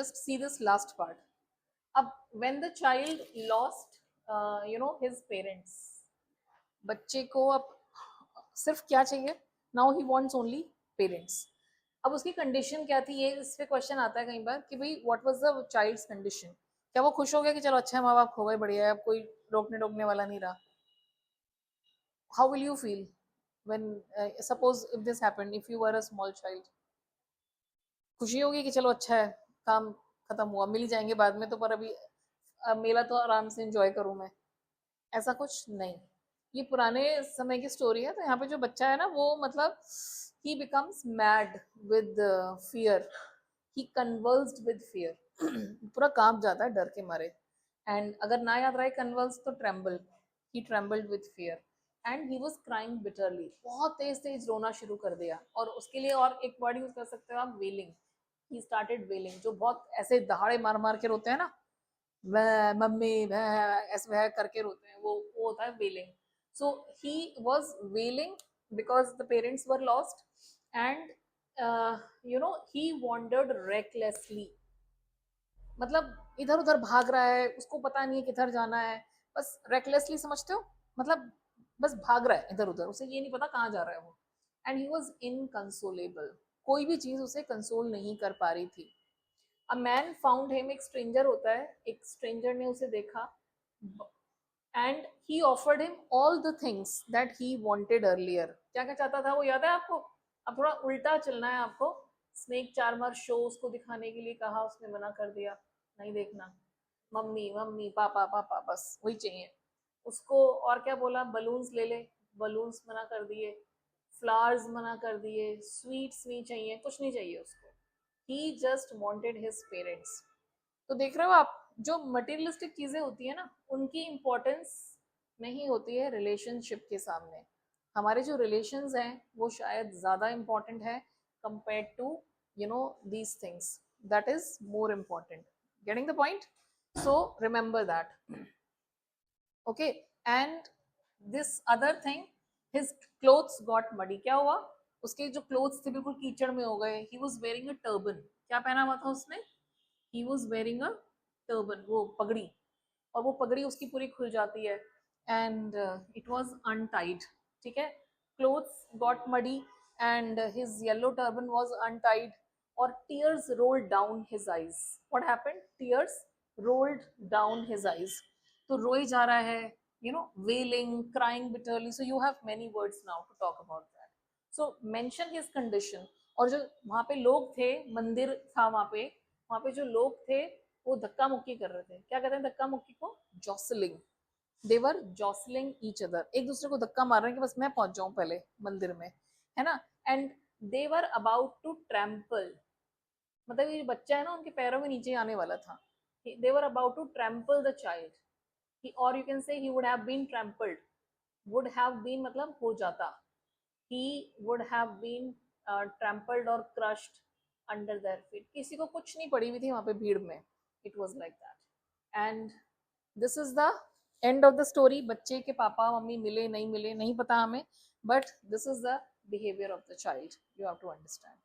just see this last part. अब when the child lost his parents, बच्चे को अब सिर्फ क्या चाहिए, now he wants only parents. अब उसकी कंडीशन क्या थी, ये इस पे क्वेश्चन आता है कई बार कि भाई what was the child's condition. क्या वो खुश हो गया कि चलो अच्छा है माँ बाप खो गए, बढ़िया है, अब कोई रोकने वाला नहीं रहा. How will you feel when suppose if this happened, if you were a small child? खुशी होगी कि चलो अच्छा है, काम खत्म हुआ, मिल जाएंगे बाद में तो, पर अभी मेला तो आराम से एंजॉय करूं मैं. ऐसा कुछ नहीं. ये पुराने समय की स्टोरी है. तो यहाँ पे जो बच्चा है ना, वो मतलब ही becomes mad with fear, he conversed with fear. पूरा कांप जाता है डर के मारे. एंड अगर ना याद रहे कन्वर्स तो tremble, he trembled with fear and he was crying bitterly. बहुत तेज तेज रोना शुरू कर दिया. और उसके लिए और एक वर्ड यूज कर सकते हो आप, वेलिंग. ही स्टार्टेड वेलिंग, जो बहुत ऐसे दहाड़े मार मार के रोते हैं ना, वह मम्मी वह ऐसे वह करके रोते हैं, वो होता है wailing. So he was wailing because the parents were lost. And he wandered recklessly. मतलब इधर उधर भाग रहा है, उसको पता नहीं है किधर जाना है. बस रेकलेसली समझते हो, मतलब बस भाग रहा है इधर उधर, उसे ये नहीं पता कहाँ जा रहा है वो. And he was inconsolable. कोई भी चीज उसे कंसोल नहीं कर पा रही थी. अ मैन फाउंड हिम, एक स्ट्रेंजर होता है, एक स्ट्रेंजर ने उसे देखा. And he offered him all the things that he wanted earlier. क्या क्या चाहता था वो याद है आपको? अब थोड़ा उल्टा चलना है आपको. स्नेक चार्मर शो उसको दिखाने के लिए कहा, उसने मना कर दिया, नहीं देखना. मम्मी मम्मी पापा पापा, बस वही चाहिए उसको. और क्या बोला, बलून्स ले ले, बलून्स मना कर दिए. फ्लावर्स मना कर दिए. स्वीट्स नहीं चाहिए, कुछ नहीं चाहिए उसको. he just wanted his parents. तो देख रहे हो आप, जो मटेरियलिस्टिक चीजें होती है ना, उनकी इंपॉर्टेंस नहीं होती है रिलेशनशिप के सामने. हमारे जो रिलेशंस हैं वो शायद ज्यादा इंपॉर्टेंट है compare to these things. That is more important. Getting the point? So remember that. Okay. And this other thing, his clothes got muddy. क्या हुआ, उसके जो क्लोथ्स थे बिल्कुल कीचड़ में हो गए. He was wearing a turban. क्या पहना हुआ था उसने? He was wearing a turban, वो पगड़ी. और वो पगड़ी उसकी पूरी खुल जाती है. And it was untied. ठीक है. Clothes got muddy and his yellow turban was untied. और tears rolled down his eyes. What happened? Tears rolled down his eyes. तो रोई जा रहा है, wailing, crying bitterly. So you have many words now to talk about that. So mention his condition. और जो वहां पे लोग थे, मंदिर था वहां पे जो लोग थे वो धक्का मुक्की कर रहे थे. क्या कहते हैं धक्का मुक्की को? जॉसलिंग. दे वर जॉसलिंग ईच अदर. एक दूसरे को धक्का मार रहे हैं कि बस मैं पहुंच जाऊं पहले मंदिर में, है ना. And they were about to trample. मतलब ये बच्चा है ना, उनके पैरों में नीचे आने वाला था. They were about to trample the child. or you can say he would have been trampled. would have been मतलब हो जाता. he would have been trampled or crushed under their feet. किसी को कुछ नहीं पड़ी हुई थी वहां पे भीड़ में. it was like that. and this is the end of the story. बच्चे के पापा मम्मी मिले नहीं पता हमें, but this is the behavior of the child. You have to understand.